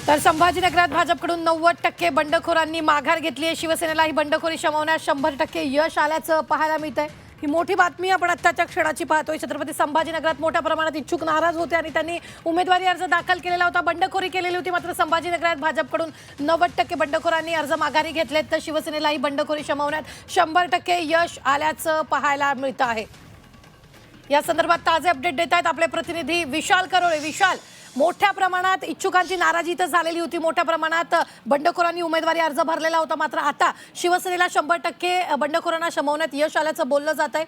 तर संभाजीनगरात भाजपकडून 90% बंडखोरांनी माघार घेतली आहे। शिवसेनेला ही बंडखोरी शमवण्यात 100% यश आल्याचं पाहायला मिळतंय। ही मोठी बातमी आपण आत्ताच्या क्षणाची पाहतोय। छत्रपती संभाजीनगरात मोठ्या प्रमाणात इच्छुक नाराज होते आणि त्यांनी उमेदवारी अर्ज दाखल केलेला होता, बंडखोरी केलेली होती। मात्र संभाजीनगरात भाजपकडून 90% बंडखोरांनी अर्ज माघारी घेतलेत, तर शिवसेनेला ही बंडखोरी शमवण्यात 100% यश आल्याचं पाहायला मिळतं आहे। या संदर्भात ताजे अपडेट देत आहेत आपले प्रतिनिधी विशाल करोळे। विशाल, मोठ्या प्रमाणात इच्छुकांची नाराजी तर झालेली होती, मोठ्या प्रमाणात बंडखोरांनी उमेदवारी अर्ज भरलेला होता, मात्र आता शिवसेनेला 100% बंडखोरांना शमवण्यात यश आल्याचं बोललं जात आहे।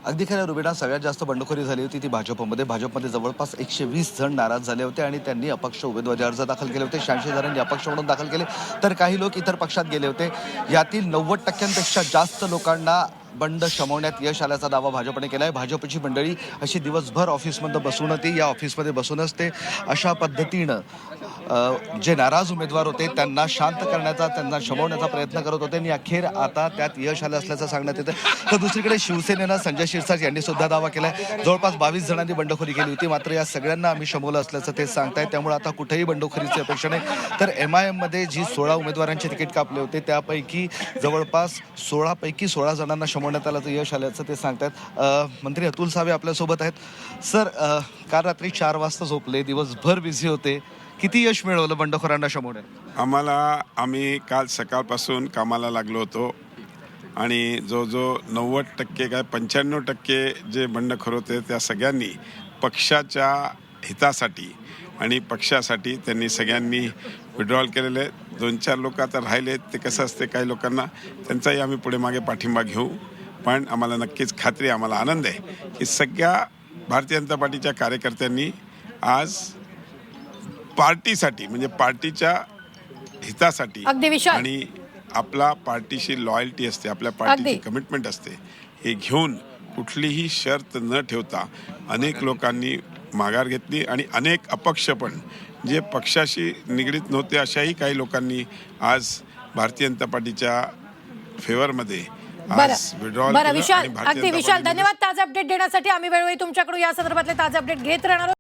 अगदी खरं रुबीना, सगळ्यात जास्त बंडखोरी झाली होती ती भाजपमध्ये जवळपास 120 जण नाराज झाले होते आणि त्यांनी अपक्ष उमेदवारी अर्ज दाखल केले होते। 86 जणांनी अपक्ष म्हणून दाखल केले, तर काही लोक इतर पक्षात गेले होते। यातील 90%पेक्षा जास्त लोकांना बंड शमवण्यात यश आल्याचा दावा भाजपने केला आहे। भाजपची मंडळी अशी दिवसभर ऑफिसमध्ये बसून होती, या ऑफिसमध्ये बसूनच ते अशा पद्धतीनं जे नाराज उमेदवार होते त्यांना शांत करण्याचा, त्यांना शमवण्याचा प्रयत्न करत होते आणि अखेर आता त्यात यश आलं असल्याचं सांगण्यात येतं। तर दुसरीकडे शिवसेनेनं संजय शिरसाट यांनी सुद्धा दावा केला आहे, जवळपास 22 जणांनी बंडखोरी केली होती, मात्र या सगळ्यांना आम्ही शमवलं असल्याचं ते सांगतायत। त्यामुळे आता कुठेही बंडखोरीची अपेक्षा नाही। तर MIM मध्ये जी 16 उमेदवारांचे तिकीट कापले होते त्यापैकी जवळपास 16 पैकी 16 जणांना शमवण्यात आल्याचं यश आल्याचं ते सांगतायत। मंत्री अतुल सावे आपल्यासोबत आहेत। सर, काल रात्री 4 वाजता झोपले, दिवसभर बिझी होते, किती यश मिळवलं बंडखोरांना शमवण्यात? आम्ही काल सकाळपासून कामाला लागलो होतो आणि जो 90% काय 95% जे बंडखोर होते त्या सगळ्यांनी पक्षाच्या हितासाठी आणि पक्षासाठी त्यांनी सगळ्यांनी विड्रॉल केलेले। 2-4 लोक आता राहिले, ते कसं असते काही लोकांना त्यांचाही आम्ही पुढे मागे पाठिंबा घेऊ, पण आम्हाला नक्कीच खात्री, आम्हाला आनंद आहे की सगळ्या भारतीय जनता पार्टीच्या कार्यकर्त्यांनी आज पार्टीसाठी म्हणजे पार्टीच्या हितासाठी आणि आपला पार्टीशी लॉयल्टी असते, आपल्या पार्टीची कमिटमेंट असते, हे घेऊन कुठलीही शर्त न ठेवता अनेक लोकांनी माघार घेतली आणि अनेक अपक्ष पण जे पक्षाशी निगडीत नव्हते अशाही काही लोकांनी आज भारतीय जनता पार्टीच्या फेवरमध्ये बरं विशाल, अगदी विशाल, धन्यवाद ताजे अपडेट देण्यासाठी। आम्ही वेळोवेळी तुमच्याकडून या संदर्भातले ताजे अपडेट घेत राहणार।